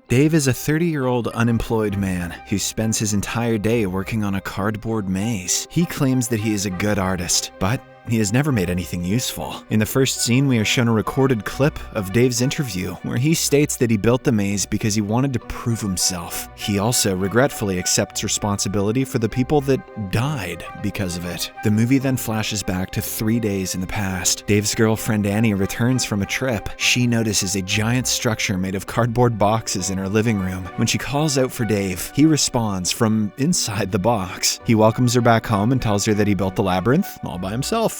Dave is a 30-year-old unemployed man who spends his entire day working on a cardboard maze. He claims that he is a good artist, but he has never made anything useful. In the first scene, we are shown a recorded clip of Dave's interview where he states that he built the maze because he wanted to prove himself. He also regretfully accepts responsibility for the people that died because of it. The movie then flashes back to 3 days in the past. Dave's girlfriend Annie returns from a trip. She notices a giant structure made of cardboard boxes in her living room. When she calls out for Dave, he responds from inside the box. He welcomes her back home and tells her that he built the labyrinth all by himself.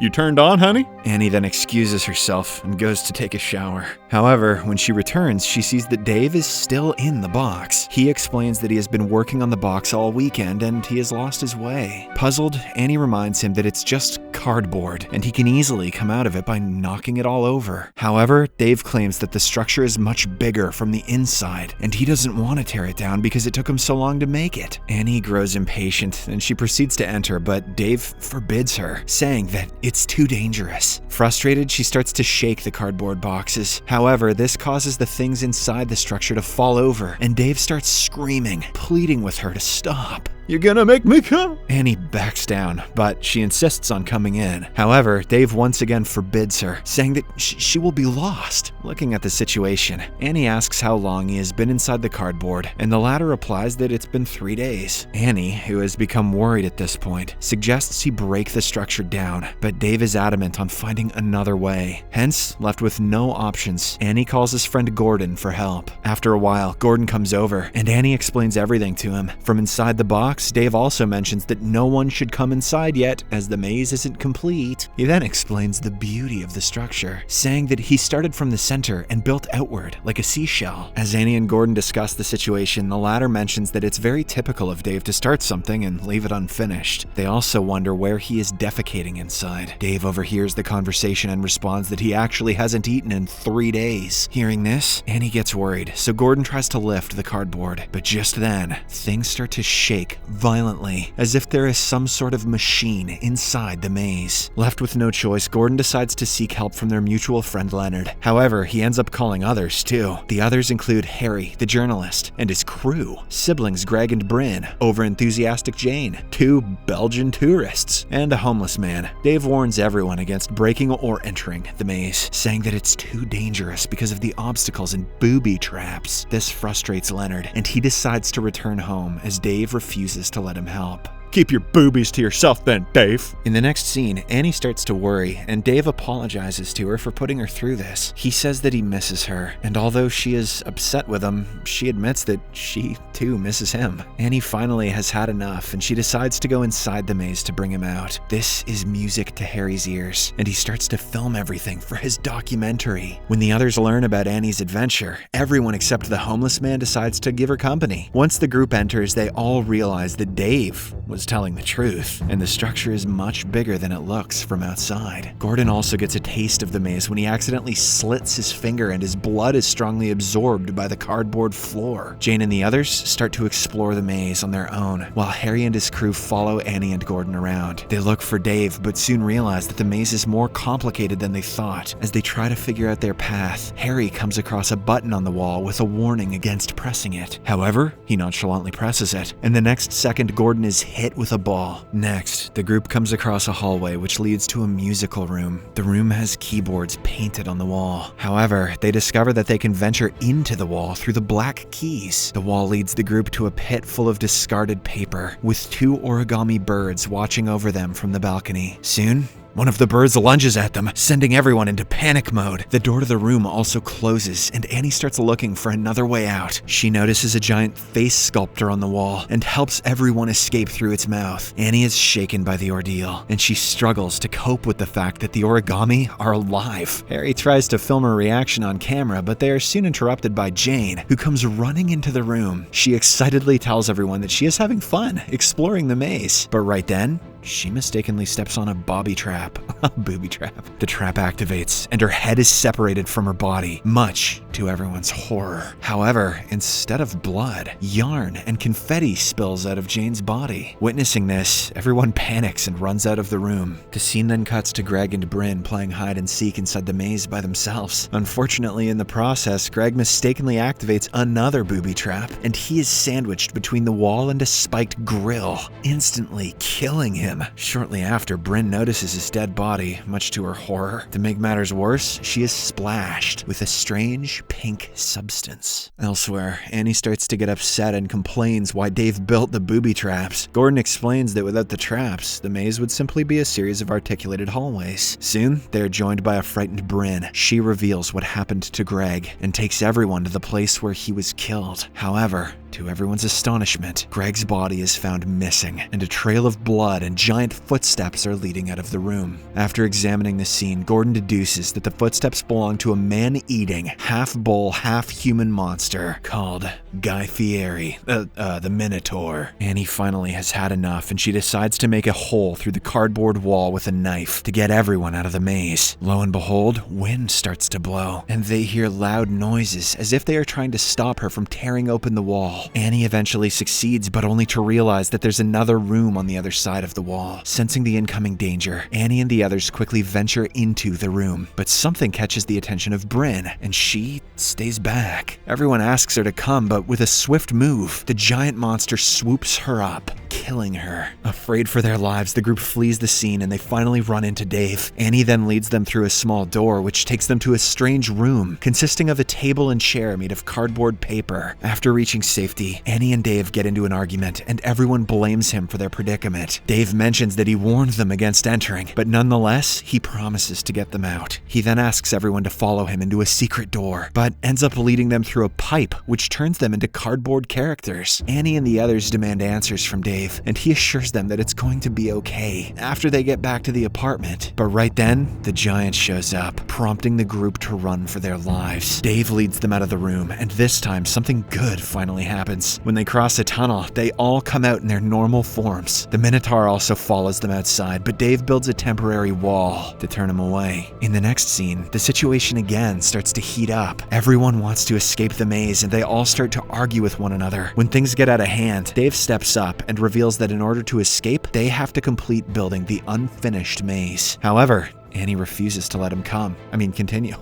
You turned on, honey? Annie then excuses herself and goes to take a shower. However, when she returns, she sees that Dave is still in the box. He explains that he has been working on the box all weekend and he has lost his way. Puzzled, Annie reminds him that it's just cardboard and he can easily come out of it by knocking it all over. However, Dave claims that the structure is much bigger from the inside and he doesn't want to tear it down because it took him so long to make it. Annie grows impatient and she proceeds to enter, but Dave forbids her, saying that it's too dangerous. Frustrated, she starts to shake the cardboard boxes. However, this causes the things inside the structure to fall over, and Dave starts screaming, pleading with her to stop. You're gonna make me come? Annie backs down, but she insists on coming in. However, Dave once again forbids her, saying that she will be lost. Looking at the situation, Annie asks how long he has been inside the cardboard, and the latter replies that it's been 3 days. Annie, who has become worried at this point, suggests he break the structure down, but Dave is adamant on finding another way. Hence, left with no options, Annie calls his friend Gordon for help. After a while, Gordon comes over, and Annie explains everything to him. From inside the box, Dave also mentions that no one should come inside yet, as the maze isn't complete. He then explains the beauty of the structure, saying that he started from the center and built outward like a seashell. As Annie and Gordon discuss the situation, the latter mentions that it's very typical of Dave to start something and leave it unfinished. They also wonder where he is defecating inside. Dave overhears the conversation and responds that he actually hasn't eaten in 3 days. Hearing this, Annie gets worried, so Gordon tries to lift the cardboard. But just then, things start to shake violently, as if there is some sort of machine inside the maze. Left with no choice, Gordon decides to seek help from their mutual friend Leonard. However, he ends up calling others too. The others include Harry, the journalist, and his crew, siblings Greg and Bryn, overenthusiastic Jane, 2 Belgian tourists, and a homeless man. Dave warns everyone against breaking or entering the maze, saying that it's too dangerous because of the obstacles and booby traps. This frustrates Leonard, and he decides to return home as Dave refuses to let him help. Keep your boobies to yourself then, Dave. In the next scene, Annie starts to worry, and Dave apologizes to her for putting her through this. He says that he misses her, and although she is upset with him, she admits that she too misses him. Annie finally has had enough, and she decides to go inside the maze to bring him out. This is music to Harry's ears, and he starts to film everything for his documentary. When the others learn about Annie's adventure, everyone except the homeless man decides to give her company. Once the group enters, they all realize that Dave was telling the truth, and the structure is much bigger than it looks from outside. Gordon also gets a taste of the maze when he accidentally slits his finger and his blood is strongly absorbed by the cardboard floor. Jane and the others start to explore the maze on their own, while Harry and his crew follow Annie and Gordon around. They look for Dave, but soon realize that the maze is more complicated than they thought. As they try to figure out their path, Harry comes across a button on the wall with a warning against pressing it. However, he nonchalantly presses it, and the next second Gordon is hit with a ball. Next, the group comes across a hallway which leads to a musical room. The room has keyboards painted on the wall. However, they discover that they can venture into the wall through the black keys. The wall leads the group to a pit full of discarded paper, with 2 origami birds watching over them from the balcony. Soon, one of the birds lunges at them, sending everyone into panic mode. The door to the room also closes, and Annie starts looking for another way out. She notices a giant face sculpture on the wall and helps everyone escape through its mouth. Annie is shaken by the ordeal, and she struggles to cope with the fact that the origami are alive. Harry tries to film her reaction on camera, but they are soon interrupted by Jane, who comes running into the room. She excitedly tells everyone that she is having fun exploring the maze. But right then, she mistakenly steps on a booby trap. A booby trap. The trap activates, and her head is separated from her body, much to everyone's horror. However, instead of blood, yarn and confetti spills out of Jane's body. Witnessing this, everyone panics and runs out of the room. The scene then cuts to Greg and Bryn playing hide and seek inside the maze by themselves. Unfortunately, in the process, Greg mistakenly activates another booby trap, and he is sandwiched between the wall and a spiked grill, instantly killing him. Shortly after, Bryn notices his dead body, much to her horror. To make matters worse, she is splashed with a strange pink substance. Elsewhere, Annie starts to get upset and complains why Dave built the booby traps. Gordon explains that without the traps, the maze would simply be a series of articulated hallways. Soon, they are joined by a frightened Bryn. She reveals what happened to Greg and takes everyone to the place where he was killed. However, to everyone's astonishment, Greg's body is found missing, and a trail of blood and giant footsteps are leading out of the room. After examining the scene, Gordon deduces that the footsteps belong to a man-eating, half-bull, half-human monster called Guy Fieri, the Minotaur. Annie finally has had enough, and she decides to make a hole through the cardboard wall with a knife to get everyone out of the maze. Lo and behold, wind starts to blow, and they hear loud noises as if they are trying to stop her from tearing open the wall. Annie eventually succeeds, but only to realize that there's another room on the other side of the wall. Sensing the incoming danger, Annie and the others quickly venture into the room, but something catches the attention of Bryn, and she stays back. Everyone asks her to come, but with a swift move, the giant monster swoops her up, killing her. Afraid for their lives, the group flees the scene and they finally run into Dave. Annie then leads them through a small door, which takes them to a strange room consisting of a table and chair made of cardboard paper. After reaching safety, Annie and Dave get into an argument, and everyone blames him for their predicament. Dave mentions that he warned them against entering, but nonetheless, he promises to get them out. He then asks everyone to follow him into a secret door, but ends up leading them through a pipe, which turns them into cardboard characters. Annie and the others demand answers from Dave, and he assures them that it's going to be okay after they get back to the apartment. But right then, the giant shows up, prompting the group to run for their lives. Dave leads them out of the room, and this time something good finally happens. When they cross a tunnel, they all come out in their normal forms. The Minotaur also follows them outside, but Dave builds a temporary wall to turn him away. In the next scene, the situation again starts to heat up. Everyone wants to escape the maze, and they all start to argue with one another. When things get out of hand, Dave steps up and reveals that in order to escape, they have to complete building the unfinished maze. However, Annie refuses to let him continue,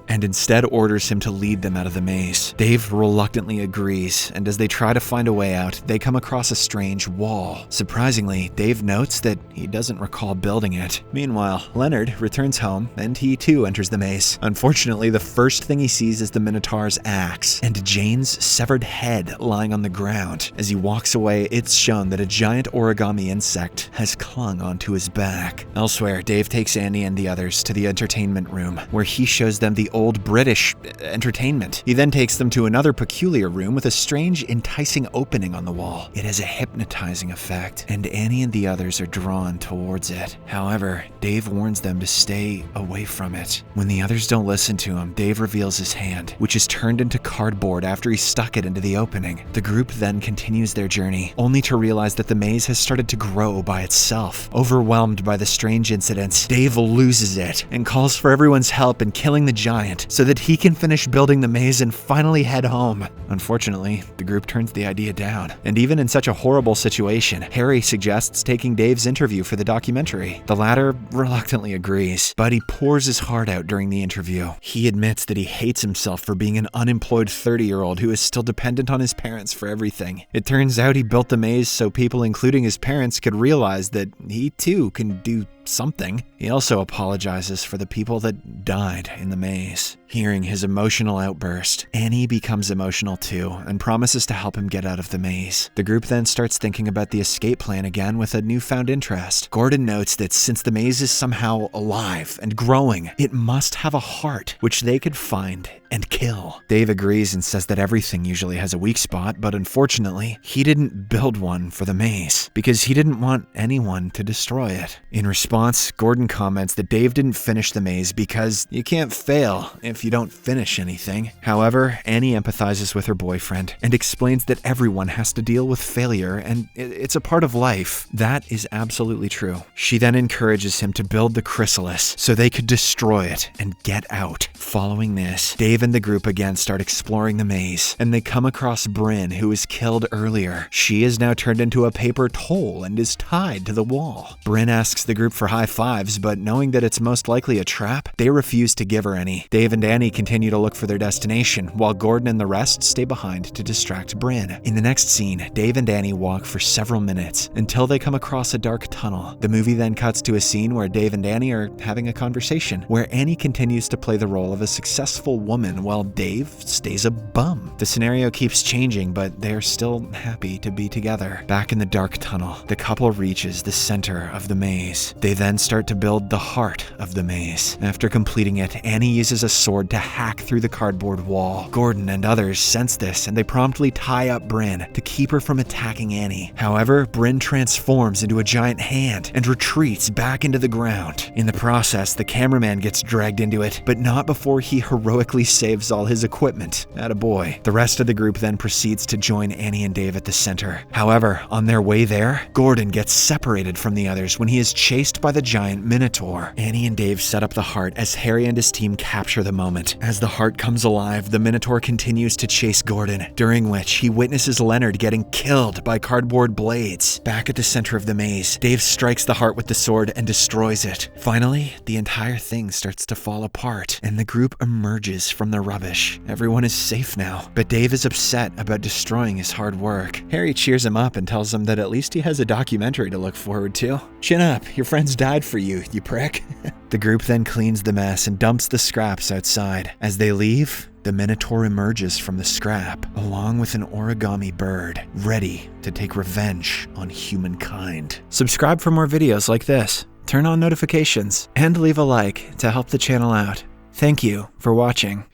and instead orders him to lead them out of the maze. Dave reluctantly agrees, and as they try to find a way out, they come across a strange wall. Surprisingly, Dave notes that he doesn't recall building it. Meanwhile, Leonard returns home, and he too enters the maze. Unfortunately, the first thing he sees is the Minotaur's axe, and Jane's severed head lying on the ground. As he walks away, it's shown that a giant origami insect has clung onto his back. Elsewhere, Dave takes Annie and the others to the entertainment room, where he shows them the old British entertainment. He then takes them to another peculiar room with a strange, enticing opening on the wall. It has a hypnotizing effect, and Annie and the others are drawn towards it. However, Dave warns them to stay away from it. When the others don't listen to him, Dave reveals his hand, which is turned into cardboard after he stuck it into the opening. The group then continues their journey, only to realize that the maze has started to grow by itself. Overwhelmed by the strange incidents, Dave loses it and calls for everyone's help in killing the giant so that he can finish building the maze and finally head home. Unfortunately, the group turns the idea down, and even in such a horrible situation, Harry suggests taking Dave's interview for the documentary. The latter reluctantly agrees, but he pours his heart out during the interview. He admits that he hates himself for being an unemployed 30-year-old who is still dependent on his parents for everything. It turns out he built the maze so people, including his parents, could realize that he too can do something. He also apologizes for the people that died in the maze. Hearing his emotional outburst, Annie becomes emotional too and promises to help him get out of the maze. The group then starts thinking about the escape plan again with a newfound interest. Gordon notes that since the maze is somehow alive and growing, it must have a heart, which they could find and kill. Dave agrees and says that everything usually has a weak spot, but unfortunately, he didn't build one for the maze because he didn't want anyone to destroy it. In response, Gordon comments that Dave didn't finish the maze because you can't fail if if you don't finish anything. However, Annie empathizes with her boyfriend and explains that everyone has to deal with failure and it's a part of life. That is absolutely true. She then encourages him to build the chrysalis so they could destroy it and get out. Following this, Dave and the group again start exploring the maze, and they come across Bryn, who was killed earlier. She is now turned into a paper toll and is tied to the wall. Bryn asks the group for high fives, but knowing that it's most likely a trap, they refuse to give her any. Dave and Annie continue to look for their destination, while Gordon and the rest stay behind to distract Bryn. In the next scene, Dave and Annie walk for several minutes until they come across a dark tunnel. The movie then cuts to a scene where Dave and Annie are having a conversation, where Annie continues to play the role of a successful woman while Dave stays a bum. The scenario keeps changing, but they are still happy to be together. Back in the dark tunnel, the couple reaches the center of the maze. They then start to build the heart of the maze. After completing it, Annie uses a sword to hack through the cardboard wall. Gordon and others sense this, and they promptly tie up Bryn to keep her from attacking Annie. However, Bryn transforms into a giant hand and retreats back into the ground. In the process, the cameraman gets dragged into it, but not before he heroically saves all his equipment. Attaboy. The rest of the group then proceeds to join Annie and Dave at the center. However, on their way there, Gordon gets separated from the others when he is chased by the giant Minotaur. Annie and Dave set up the heart as Harry and his team capture the moment. As the heart comes alive, the Minotaur continues to chase Gordon, during which he witnesses Leonard getting killed by cardboard blades. Back at the center of the maze, Dave strikes the heart with the sword and destroys it. Finally, the entire thing starts to fall apart, and the group emerges from the rubbish. Everyone is safe now, but Dave is upset about destroying his hard work. Harry cheers him up and tells him that at least he has a documentary to look forward to. Chin up, your friends died for you, you prick. The group then cleans the mess and dumps the scraps outside. As they leave, the Minotaur emerges from the scrap, along with an origami bird, ready to take revenge on humankind. Subscribe for more videos like this, turn on notifications, and leave a like to help the channel out. Thank you for watching.